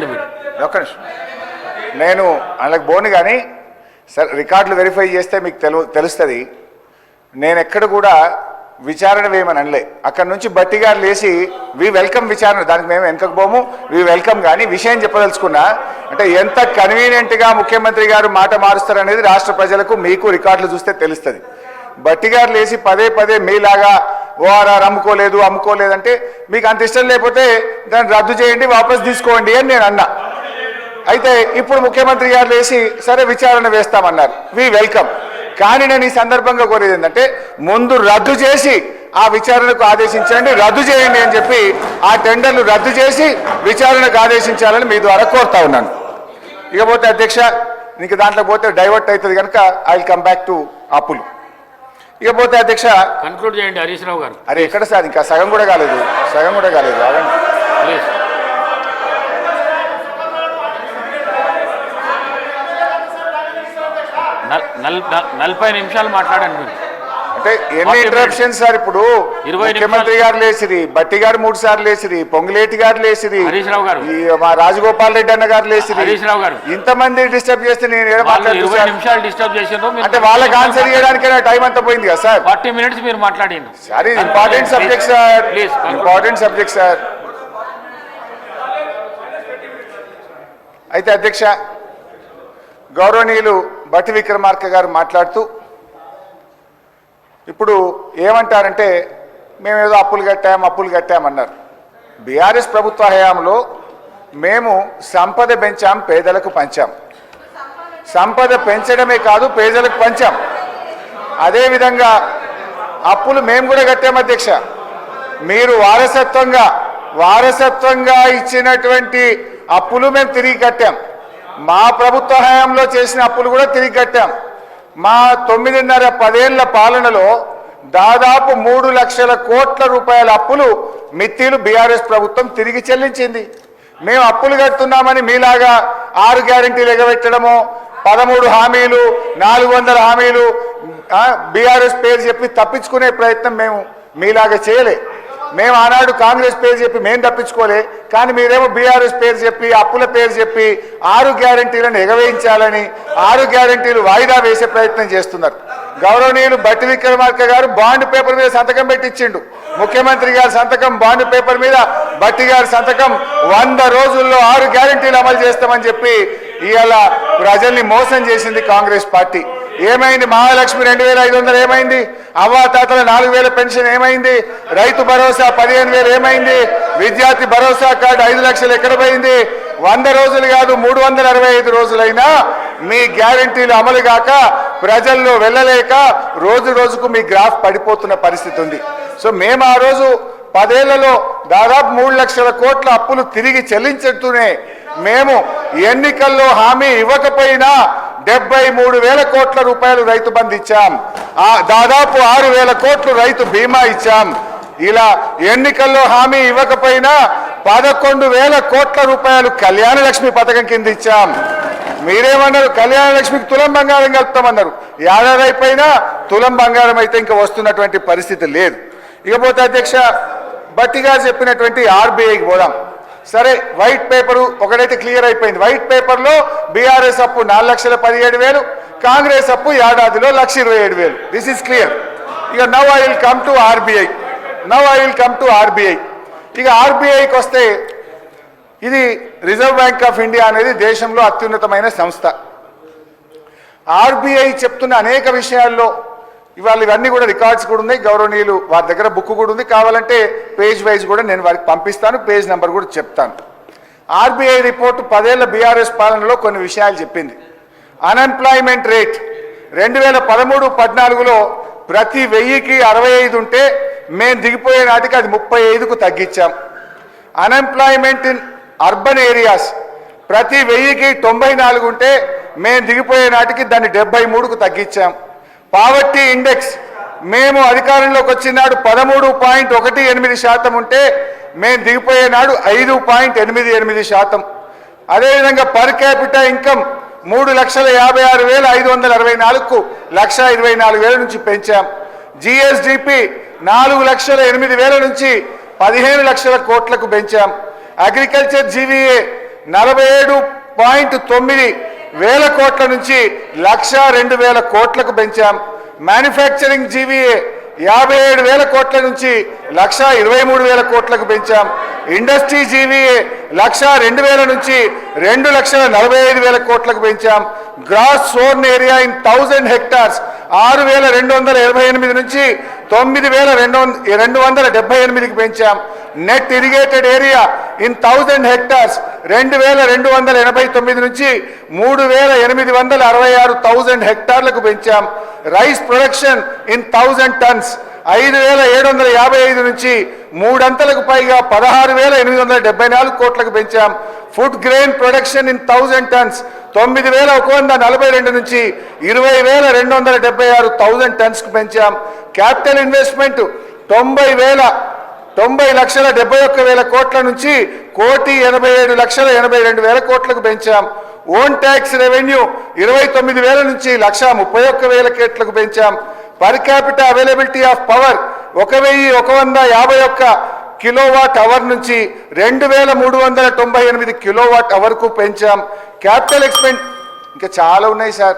చేయండి మీరు. ఒక్క నిమిషం, నేను అలాగ బోను కానీ సరే రికార్డులు వెరిఫై చేస్తే మీకు తెలుస్తుంది. నేను ఎక్కడ కూడా విచారణ వేయమని అనలే. అక్కడ నుంచి బట్టి గారు లేచి వి వెల్కమ్ విచారణ, దానికి మేము వెనకకు పోము, వి వెల్కమ్. కానీ విషయం చెప్పదలుచుకున్నా అంటే ఎంత కన్వీనియంట్గా ముఖ్యమంత్రి గారు మాట మారుస్తారనేది రాష్ట్ర ప్రజలకు మీకు రికార్డులు చూస్తే తెలుస్తుంది. బట్టి గారు లేచి పదే పదే మీలాగా ఓఆర్ఆర్ అమ్ముకోలేదంటే మీకు అంత ఇష్టం లేకపోతే దాన్ని రద్దు చేయండి, వాపస్ తీసుకోండి అని నేను అన్నా. అయితే ఇప్పుడు ముఖ్యమంత్రి గారు లేచి సరే విచారణ వేస్తామన్నారు, వి వెల్కమ్. కానీ నేను ఈ సందర్భంగా కోరేది ఏంటంటే ముందు రద్దు చేసి ఆ విచారణకు ఆదేశించండి, రద్దు చేయండి అని చెప్పి ఆ టెండర్లు రద్దు చేసి విచారణకు ఆదేశించాలని మీ ద్వారా కోరుతా ఉన్నాను. ఇకపోతే అధ్యక్ష, నీకు దాంట్లో పోతే డైవర్ట్ అవుతుంది కనుక I will come back to అప్పులు. ఇకపోతే అధ్యక్ష కన్క్లూడ్ చేయండి హరీష్ రావు గారు. అరే ఎక్కడ సార్, ఇంకా సగం కూడా కాలేదు. ప్లీజ్. నలభై నిమిషాలు మాట్లాడండి మీరు. అంటే ఎన్ని ఇంటరప్షన్ సార్? ఇప్పుడు ముఖ్యమంత్రి గారు లేచిరి, బట్టి గారు 3 సార్లు లేచిరి, పొంగులేటి గారు లేచిరి, హరీష్ రావు గారు, మా రాజగోపాల్ రెడ్డి అన్న గారు లేచిరి, హరీష్ రావు గారు, ఇంతమంది డిస్టర్బ్ చేస్తే నేను 20 నిమిషాలు డిస్టర్బ్ చేసారు. అంటే వాళ్ళకి ఆన్సర్ చేయడానికి టైం అంతా పోయింది కదా సార్. 40 మినిట్స్ మీరు మాట్లాడింది సార్. ఇది important subject sir, important subject sir. అయితే అధ్యక్ష, గౌరవనీయులు బట్టి విక్రమార్క గారు మాట్లాడుతూ ఇప్పుడు ఏమంటారంటే మేమేదో అప్పులు కట్టామన్నారు. బీఆర్ఎస్ ప్రభుత్వ హయాంలో మేము సంపద పెంచాం, పేదలకు పంచాం. సంపద పెంచడమే కాదు పేదలకు పంచాం. అదేవిధంగా అప్పులు మేము కూడా కట్టాం అధ్యక్ష. మీరు వారసత్వంగా ఇచ్చినటువంటి అప్పులు మేము తిరిగి కట్టాం. మా ప్రభుత్వ హయాంలో చేసిన అప్పులు కూడా తిరిగి కట్టాం. మా 9.5-10 ఏళ్ల పాలనలో దాదాపు 3 లక్షల కోట్ల రూపాయల అప్పులు మిత్తిలు బీఆర్ఎస్ ప్రభుత్వం తిరిగి చెల్లించింది. మేము అప్పులు కడుతున్నామని మీలాగా 6 గ్యారెంటీలు ఎగబెట్టడమో 13 హామీలు 400 హామీలు బీఆర్ఎస్ పేరు చెప్పి తప్పించుకునే ప్రయత్నం మేము మీలాగా చేయలే. మేము ఆనాడు కాంగ్రెస్ పేరు చెప్పి మేము తప్పించుకోలే. కానీ మీరేమో బీఆర్ఎస్ పేరు చెప్పి అప్పుల పేరు చెప్పి 6 గ్యారెంటీలను ఎగవేయించాలని 6 గ్యారెంటీలు వాయిదా వేసే ప్రయత్నం చేస్తున్నారు. గౌరవనీయులు బట్టి విక్రమార్క గారు బాండ్ పేపర్ మీద సంతకం పెట్టించిండు. ముఖ్యమంత్రి గారి సంతకం బాండ్ పేపర్ మీద, బట్టి గారి సంతకం 100 రోజుల్లో 6 గ్యారెంటీలు అమలు చేస్తామని చెప్పి ఇవాళ ప్రజల్ని మోసం చేసింది కాంగ్రెస్ పార్టీ. ఏమైంది? మహాలక్ష్మి 2500 ఏమైంది? అవ్వాతాతల 4000 పెన్షన్ ఏమైంది? రైతు భరోసా 15,000 ఏమైంది? విద్యార్థి భరోసా కార్డు 5 లక్షలు ఎక్కడ పోయింది? 100 రోజులు కాదు 365 రోజులైనా మీ గ్యారెంటీలు అమలు కాక ప్రజల్లో వెళ్ళలేక రోజు రోజుకు మీ గ్రాఫ్ పడిపోతున్న పరిస్థితి ఉంది. సో మేము ఆ రోజు 10 ఏళ్లలో దాదాపు 3 లక్షల కోట్ల అప్పులు తిరిగి చెల్లించుతూనే మేము ఎన్నికల్లో హామీ ఇవ్వకపోయినా 73,000 కోట్ల రూపాయలు రైతు బంధు ఇచ్చాం. దాదాపు 6,000 కోట్లు రైతు బీమా ఇచ్చాం. ఇలా ఎన్నికల్లో హామీ ఇవ్వకపోయినా 11,000 కోట్ల రూపాయలు కళ్యాణ లక్ష్మి పథకం కింద ఇచ్చాం. మీరేమన్నారు? కళ్యాణ లక్ష్మికి తులం బంగారం కలుపుతామన్నారు. ఏడాది అయిపోయినా తులం బంగారం అయితే ఇంకా వస్తున్నటువంటి పరిస్థితి లేదు. ఇకపోతే అధ్యక్ష, బట్టిగా చెప్పినటువంటి ఆర్బీఐకి పోదాం. సరే, వైట్ పేపరు ఒకటైతే క్లియర్ అయిపోయింది. వైట్ పేపర్లో బీఆర్ఎస్ అప్పు 4,17,000, కాంగ్రెస్ అప్పు ఏడాదిలో 1,27,000. This is clear. ఇక now I will come to RBI. ఇక ఆర్బీఐకి వస్తే ఇది రిజర్వ్ బ్యాంక్ ఆఫ్ ఇండియా అనేది దేశంలో అత్యున్నతమైన సంస్థ. ఆర్బీఐ చెప్తున్న అనేక విషయాల్లో ఇవాళ ఇవన్నీ కూడా రికార్డ్స్ కూడా ఉన్నాయి. గౌరవనీయులు వారి దగ్గర బుక్ కూడా ఉంది. కావాలంటే పేజ్ వైజ్ కూడా నేను వారికి పంపిస్తాను, పేజ్ నెంబర్ కూడా చెప్తాను. ఆర్బీఐ రిపోర్టు 10 ఏళ్ల బీఆర్ఎస్ పాలనలో కొన్ని విషయాలు చెప్పింది. అన్ఎంప్లాయ్మెంట్ రేట్ 2013-14లో ప్రతి 1000కి 65 ఉంటే మేము దిగిపోయే నాటికి అది 35కు తగ్గించాం. అన్ఎంప్లాయ్మెంట్ ఇన్ అర్బన్ ఏరియాస్ ప్రతి 1000కి 94 ఉంటే మేము దిగిపోయే నాటికి దాన్ని 73కు తగ్గించాం. పావర్టీ ఇండెక్స్ మేము అధికారంలోకి వచ్చినాడు 13.18% ఉంటే మేము దిగిపోయే నాడు 5.88%. అదేవిధంగా పర్ క్యాపిటల్ ఇన్కమ్ 3,56,564కు 1,24,000 నుంచి పెంచాం. జిఎస్డిపి 4,08,000 నుంచి 15 లక్షల కోట్లకు పెంచాం. అగ్రికల్చర్ జీవీఏ 47.9 వేల కోట్ల నుంచి 1,02,000 కోట్లకు పెంచాం. మ్యానుఫ్యాక్చరింగ్ జీవీఏ 57,000 కోట్ల నుంచి 1,23,000 కోట్లకు పెంచాం. ఇండస్ట్రీ జీవీఏ 1,02,000 నుంచి 2,45,000 కోట్లకు పెంచాం. Gross sown area in 1000 hectares 6,288 నుంచి 9,278కి పెంచాం. Net irrigated area in 1000 hectares 2,289 నుంచి 3,866 హెక్టార్లకు పెంచాం. రైస్ ప్రొడక్షన్ ఇన్ 1000 టన్స్ 5,755 నుంచి 3 అంతలకు పైగా 16,874 కోట్లకు పెంచాం. Food grain production in 1000 tons 9,142 నుంచి 20,276 టన్స్కు పెంచాం. క్యాపిటల్ ఇన్వెస్ట్మెంట్ 90,71,000 కోట్ల నుంచి 1,87,82,000 కోట్లకు పెంచాం. ఓన్ ట్యాక్స్ రెవెన్యూ 29,000 నుంచి 1,31,000 కోట్లకు పెంచాం. Per capital availability of power 1,151 kilowatt hour నుంచి 2,398 కిలోవాట్ అవర్కు పెంచాం. క్యాపిటల్ ఎక్స్పెండ్ ఇంకా చాలా ఉన్నాయి సార్.